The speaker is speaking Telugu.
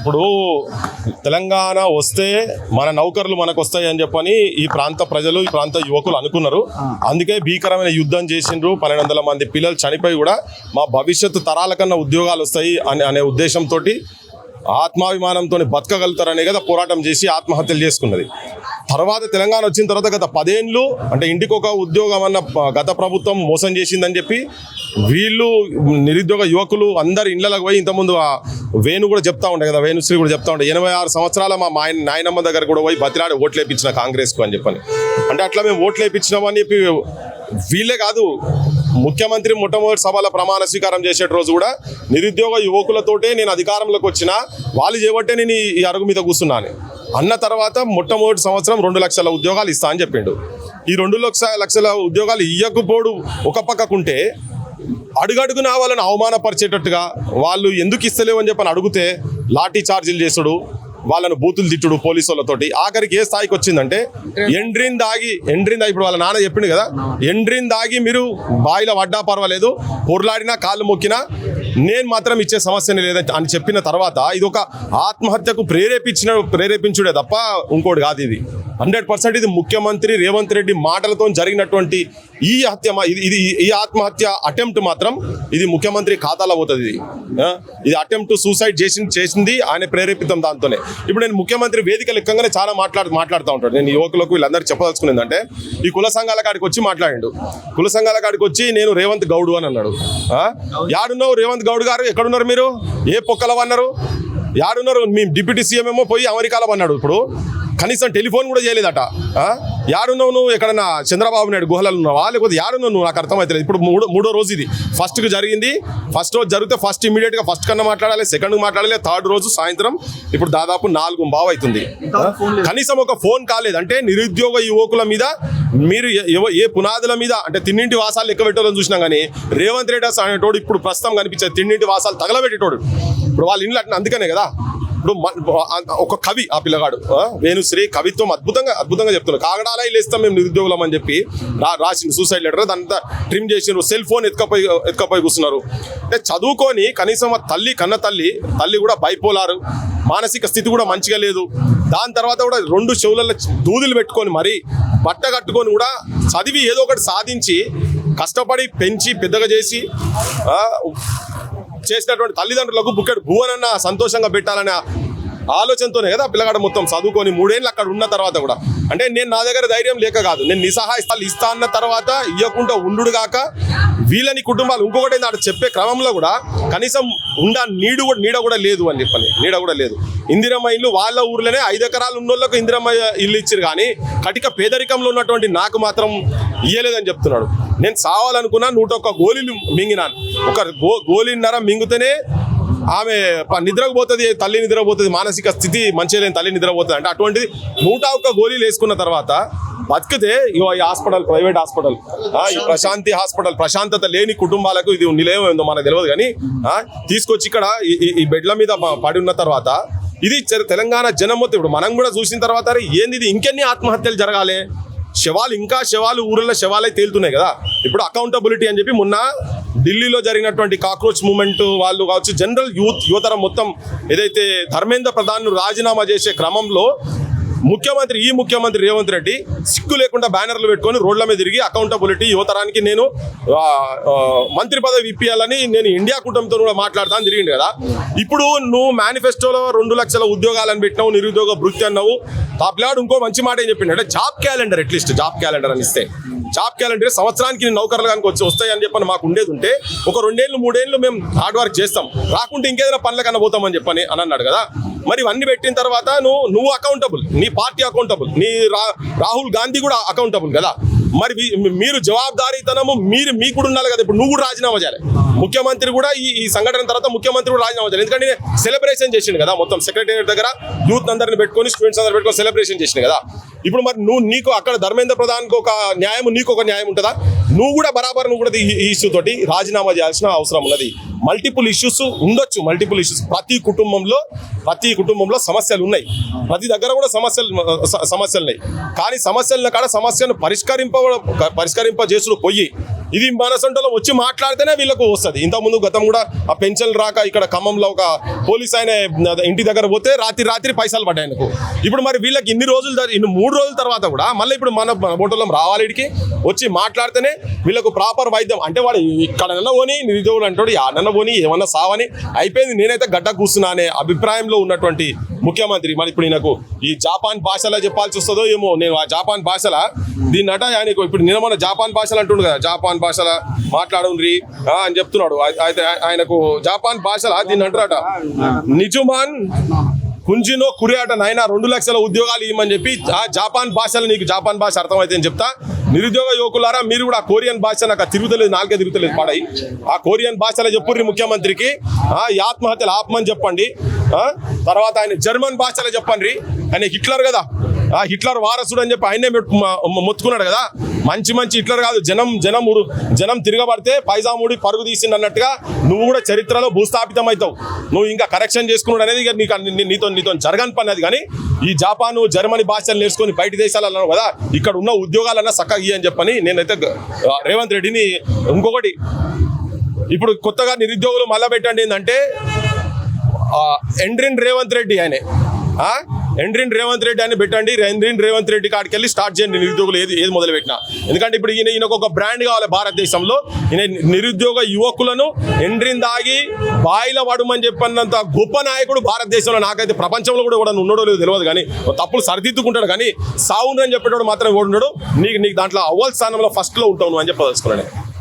ఇప్పుడు తెలంగాణ వస్తే మన నౌకర్లు మనకు వస్తాయి అని చెప్పని ఈ ప్రాంత ప్రజలు ఈ ప్రాంత యువకులు అనుకున్నారు. అందుకే భీకరమైన యుద్ధం చేసిండ్రు. 1200 మంది పిల్లలు చనిపోయి కూడా మా భవిష్యత్తు తరాల కన్నా ఉద్యోగాలు వస్తాయి అనే ఉద్దేశంతో ఆత్మాభిమానంతో బతకగలుగుతారనే కదా పోరాటం చేసి ఆత్మహత్యలు చేసుకున్నది. తర్వాత తెలంగాణ వచ్చిన తర్వాత గత 10 ఏళ్ళు అంటే ఇంటికి ఒక ఉద్యోగం అన్న గత ప్రభుత్వం మోసం చేసిందని చెప్పి వీళ్ళు నిరుద్యోగ యువకులు అందరు ఇళ్లకు పోయి ఇంతకుముందు వేణు కూడా చెప్తా ఉండే కదా, వేణుశ్రీ కూడా చెప్తా ఉండే 86 సంవత్సరాల మా నాయనమ్మ దగ్గర కూడా పోయి బతిలాడి ఓట్లు వేయించిన కాంగ్రెస్కు అని చెప్పని. అంటే అట్లా మేము ఓట్లు వేయించినామని చెప్పి వీళ్ళే కాదు, ముఖ్యమంత్రి మొట్టమొదటి సభల ప్రమాణ స్వీకారం చేసే రోజు కూడా నిరుద్యోగ యువకులతోటే నేను అధికారంలోకి వచ్చినా వాళ్ళు చేయబట్టే నేను ఈ అరుగు మీద కూర్చున్నాను అన్న తర్వాత మొట్టమొదటి సంవత్సరం 2 లక్షల ఉద్యోగాలు ఇస్తా అని చెప్పిండు. ఈ 2 లక్షల ఉద్యోగాలు ఇయ్యకపోడు ఒక పక్కకుంటే అడుగడుగునా వాళ్ళని అవమానపరిచేటట్టుగా వాళ్ళు ఎందుకు ఇస్తలేవు అని చెప్పని అడిగితే లాఠీ చార్జీలు చేసుడు, వాళ్ళను బూతులు తిట్టుడు పోలీసు వాళ్ళతోటి. ఆఖరికి ఏ స్థాయికి వచ్చిందంటే ఎండ్రిన్ దాగి ఇప్పుడు వాళ్ళ నాన్న చెప్పిండు కదా, ఎండ్రిన్ దాగి మీరు బాయిలో పడ్డా పర్వాలేదు, పొర్లాడినా కాళ్ళు మొక్కినా నేను మాత్రం ఇచ్చే సమస్యనే లేదని అని చెప్పిన తర్వాత ఇది ఒక ఆత్మహత్యకు ప్రేరేపించుడే తప్ప ఇంకోటి కాదు. ఇది 100% ఇది ముఖ్యమంత్రి రేవంత్ రెడ్డి మాటలతో జరిగినటువంటి ఈ హత్య, ఈ ఆత్మహత్య అటెంప్ట్ మాత్రం ఇది ముఖ్యమంత్రి ఖాతాలో పోతుంది. ఇది అటెంప్ట్ సూసైడ్ చేసింది ఆయన ప్రేరేపితం దాంతోనే. ఇప్పుడు నేను ముఖ్యమంత్రి వేదిక లెక్కగానే చాలా మాట్లాడుతూ ఉంటాడు. నేను యువకులకు వీళ్ళందరూ చెప్పదలుచుకునేదంటే ఈ కుల సంఘాల కాడికి వచ్చి మాట్లాడిండు. కుల సంఘాల కాడికి వచ్చి నేను రేవంత్ గౌడ్ అని అన్నాడు. యాడున్నావు రేవంత్ గౌడ్ గారు, ఎక్కడున్నారు మీరు, ఏ పొక్కలవన్నారు, యాడున్నారు? మీ డిప్యూటీ సీఎం ఏమో పోయి అమెరికాలో అన్నాడు. ఇప్పుడు కనీసం టెలిఫోన్ కూడా చేయలేదట. యాడున్నావు నువ్వు, ఎక్కడన్నా చంద్రబాబు నాయుడు గుహలలో ఉన్నావా, లేకపోతే యాడున్నావు నువ్వు, నాకు అర్థమవుతలేదు. ఇప్పుడు మూడో రోజు ఇది. ఫస్ట్కి జరిగింది, ఫస్ట్ రోజు జరిగితే ఫస్ట్ ఇమీడియట్గా ఫస్ట్ కన్నా మాట్లాడాలి, సెకండ్కి మాట్లాడాలి, థర్డ్ రోజు సాయంత్రం ఇప్పుడు దాదాపు 4:15 అవుతుంది. కనీసం ఒక ఫోన్ కాలేదు. అంటే నిరుద్యోగ యువకుల మీద మీరు ఏ పునాదుల మీద అంటే తిన్నింటి వాసాలు లెక్క పెట్టాలని చూసినా కానీ రేవంత్ రెడ్డి అనేటోడు ఇప్పుడు ప్రస్తుతం కనిపించేది తిన్నింటి వాసాలు తగలబెట్టేటోడు. ఇప్పుడు వాళ్ళు ఇల్లు అట్లా అందుకనే కదా. ఇప్పుడు ఒక కవి ఆ పిల్లగాడు వేణుశ్రీ కవిత్వం అద్భుతంగా చెప్తున్నారు. కాగడాలా ఇల్లేస్తాం మేము నిరుద్యోగులం అని చెప్పి రాసిండు సూసైడ్ లెటర్. దాంతా ట్రిమ్ చేసిండ్రు, సెల్ ఫోన్ ఎత్తుకపోయి కూర్చున్నారు. అంటే చదువుకొని కనీసం కన్న తల్లి కూడా బైపోలారు, మానసిక స్థితి కూడా మంచిగా లేదు. దాని తర్వాత కూడా 2 చెవులలో దూదులు పెట్టుకొని మరి బట్ట కట్టుకొని కూడా చదివి ఏదో ఒకటి సాధించి కష్టపడి పెంచి పెద్దగా చేసి చేసినటువంటి తల్లిదండ్రులకు బుక్కెడు భువనన్న సంతోషంగా పెట్టాలనే ఆలోచనతోనే కదా పిల్లగాడు మొత్తం చదువుకొని 3 ఏళ్ళు అక్కడ ఉన్న తర్వాత కూడా. అంటే నేను నా దగ్గర ధైర్యం లేక కాదు, నేను నిస్సహాయ స్థాయిలు ఇస్తా అన్న తర్వాత ఇవ్వకుండా ఉండు కాక వీళ్ళని కుటుంబాలు ఇంకొకటి నాడు చెప్పే క్రమంలో కూడా కనీసం నీడ కూడా లేదు అని చెప్పని. నీడ కూడా లేదు. ఇందిరమ్మ ఇల్లు వాళ్ళ ఊర్లోనే 5 ఎకరాలు ఉన్నోళ్ళకు ఇందిరమ్మ ఇల్లు ఇచ్చారు కానీ కటిక పేదరికంలో ఉన్నటువంటి నాకు మాత్రం ఇయ్యలేదని చెప్తున్నాడు. నేను సావాలనుకున్నా 101 గోళీలు మింగినాను. ఒక గోళీన్నర మింగితేనే ఆమె నిద్రపోతుంది, తల్లి నిద్రపోతుంది, మానసిక స్థితి మంచిగా లేని తల్లి నిద్రపోతుంది. అంటే అటువంటిది 101 గోళీలు వేసుకున్న తర్వాత బతికితే ఈ హాస్పిటల్, ప్రైవేట్ హాస్పిటల్, ఈ ప్రశాంతి హాస్పిటల్, ప్రశాంతత లేని కుటుంబాలకు ఇది నిలయం ఏందో మనకు తెలియదు కానీ తీసుకొచ్చి ఇక్కడ ఈ బెడ్ల మీద పడి ఉన్న తర్వాత ఇది తెలంగాణ జనం మొత్తం ఇప్పుడు మనం కూడా చూసిన తర్వాత ఏంది ఇది, ఇంకెన్ని ఆత్మహత్యలు జరగాలి, శవాలు ఊళ్ళో శవాలే తేలుతున్నాయి కదా. ఇప్పుడు అకౌంటబిలిటీ అని చెప్పి మొన్న ఢిల్లీలో జరిగినటువంటి కాక్రోచ్ మూవ్మెంట్ వాళ్ళు కావచ్చు, జనరల్ యువతరం మొత్తం ఏదైతే ధర్మేంద్ర ప్రధాన్ రాజీనామా చేసే క్రమంలో ఈ ముఖ్యమంత్రి రేవంత్ రెడ్డి సిగ్గు లేకుండా బ్యానర్లు పెట్టుకొని రోడ్ల మీద తిరిగి అకౌంటబిలిటీ యువతరానికి నేను మంత్రి పదవి ఇప్పియాలని నేను ఇండియా కూటమితో కూడా మాట్లాడతాను తిరిగిండు కదా. ఇప్పుడు నువ్వు మేనిఫెస్టోలో 2 లక్షల ఉద్యోగాలను పెట్టినావు, నిరుద్యోగ భృతి అన్నావు. ఆ పిల్లాడు ఇంకో మంచి మాట ఏం చెప్పిండు అంటే job calendar, at least job calendar అని ఇస్తే, జాబ్ క్యాలెండర్ సంవత్సరానికి నౌకర్లు కనుక వస్తాయని చెప్పని మాకు ఉండేది ఉంటే ఒక 2 ఏళ్ళు 3 ఏళ్ళు మేము హార్డ్ వర్క్ చేస్తాం, రాకుంటే ఇంకేదైనా పనులకన్నా పోతామని చెప్పని అని అన్నాడు కదా. మరి ఇవన్నీ పెట్టిన తర్వాత నువ్వు అకౌంటబుల్, నీ పార్టీ అకౌంటబుల్, నీ రాహుల్ గాంధీ కూడా అకౌంటబుల్ కదా. మరి మీరు జవాబుదారీతనము మీకు కూడా ఉండాలి కదా. ఇప్పుడు నువ్వు కూడా రాజీనామా చేయాలి. ముఖ్యమంత్రి కూడా ఈ సంఘటన తర్వాత ముఖ్యమంత్రి కూడా రాజీనామా చేయాలి. ఎందుకంటే సెలబ్రేషన్ చేసిండు కదా, మొత్తం సెక్రటేరియట్ దగ్గర యూత్ అందరిని పెట్టుకొని స్టూడెంట్స్ అందరిని పెట్టుకొని సెలబ్రేషన్ చేసిండు కదా. ఇప్పుడు మరి నీకు అక్కడ ధర్మేంద్ర ప్రధాన్కి ఒక న్యాయం, నీకు ఒక న్యాయం ఉంటుందా? నువ్వు కూడా ఈ ఇష్యూ తోటి రాజీనామా చేయాల్సిన అవసరం ఉన్నది. మల్టిపుల్ ఇష్యూస్ ఉండొచ్చు, మల్టిపుల్ ఇష్యూస్ ప్రతి కుటుంబంలో సమస్యలు ఉన్నాయి, ప్రతి దగ్గర కూడా సమస్యలు ఉన్నాయి. కానీ సమస్యల కాడ సమస్యను పరిష్కరింపజేసుడు పోయి ఇది మన సొంతలో వచ్చి మాట్లాడితేనే వీళ్ళకు వస్తుంది. ఇంతకుముందు గతం కూడా ఆ పెన్షన్ రాక ఇక్కడ ఖమ్మంలో ఒక పోలీస్ ఆయన ఇంటి దగ్గర పోతే రాత్రి పైసలు పడ్డాయి ఆయనకు. ఇప్పుడు మరి వీళ్ళకి ఇన్ని 3 రోజుల తర్వాత కూడా మళ్ళీ ఇప్పుడు మన బోటోళ్ళం రావాలి ఇడికి వచ్చి మాట్లాడితేనే వీళ్ళకు ప్రాపర్ వైద్యం. అంటే వాడు ఇక్కడ పోని నిరుద్యోగులు అంటాడు, ఆడన్న పోని ఏమన్నా సావని అయిపోయింది. నేనైతే గడ్డ కూర్చున్నా అనే అభిప్రాయంలో ఉన్నటువంటి ముఖ్యమంత్రి మరి ఇప్పుడు నాకు ఈ జాపాన్ భాషలో చెప్పాల్సి వస్తుందో ఏమో. నేను ఆ జాపాన్ భాషల దీన్నట ఆయనకు ఇప్పుడు నేను మన జాపాన్ భాషలు అంటుండు కదా, జాపాన్ భాషల మాట్లాడుండ్రి అని చెప్తున్నాడు. అయితే ఆయనకు జాపాన్ భాషల దీన్ని అంటారట నిజుమాన్ కుంజినో కురియాట నాయన 2 లక్షల ఉద్యోగాలు ఇవ్వమని చెప్పి ఆ జాపాన్ భాషలు నీకు జాపాన్ భాష అర్థమైతే అని చెప్తా. నిరుద్యోగ యువకులారా మీరు కూడా ఆ కొరియన్ భాష నాకు తిరుగుతలేదు, నాలుగే తిరుగుతలేదు పాడై ఆ కొరియన్ భాషలో చెప్పుర్రి ముఖ్యమంత్రికి. ఈ ఆత్మహత్యలు ఆపమని చెప్పండి. తర్వాత ఆయన జర్మన్ భాషలో చెప్పండి. ఆయన హిట్లర్ కదా, హిట్లర్ వారసుడు అని చెప్పి ఆయనే మొత్తుకున్నాడు కదా. మంచి హిట్లర్ కాదు, జనం తిరగబడితే పైజాముడి పరుగు తీసింది అన్నట్టుగా నువ్వు కూడా చరిత్రలో భూస్థాపితం అవుతావు. నువ్వు ఇంకా కరెక్షన్ చేసుకున్నాడు అనేది నీతో జరగని పని అది. కానీ ఈ జపాను జర్మనీ భాషలు నేర్చుకొని బయట దేశాలు అన్నావు కదా, ఇక్కడ ఉన్న ఉద్యోగాలన్నా చక్కగా ఇయ్యి అని చెప్పని నేనైతే రేవంత్ రెడ్డిని. ఇంకొకటి ఇప్పుడు కొత్తగా నిరుద్యోగులు మళ్ళా పెట్టండి ఏంటంటే ఎండ్రిన్ రేవంత్ రెడ్డి ఆయనే ఎండ్రిన్ రేవంత్ రెడ్డి అని పెట్టండి. ఎండ్రిన్ రేవంత్ రెడ్డి కాడికి వెళ్ళి స్టార్ట్ చేయండి నిరుద్యోగులు ఏది మొదలు పెట్టినా. ఎందుకంటే ఇప్పుడు ఈయనకు ఒక బ్రాండ్ కావాలి భారతదేశంలో. ఈయన నిరుద్యోగ యువకులను ఎండ్రిన్ దాగి బాయిల పడమని చెప్పినంత గొప్ప నాయకుడు భారతదేశంలో నాకైతే ప్రపంచంలో కూడా ఉన్నాడో లేదో తెలియదు. కానీ తప్పులు సరిదిద్దుకుంటాడు, కానీ సావుండ్రని చెప్పేటోడు మాత్రం ఉన్నాడు. నీకు దాంట్లో అవ్వల్ స్థానంలో ఫస్ట్లో ఉంటావు అని చెప్పదలుచుకున్నాను.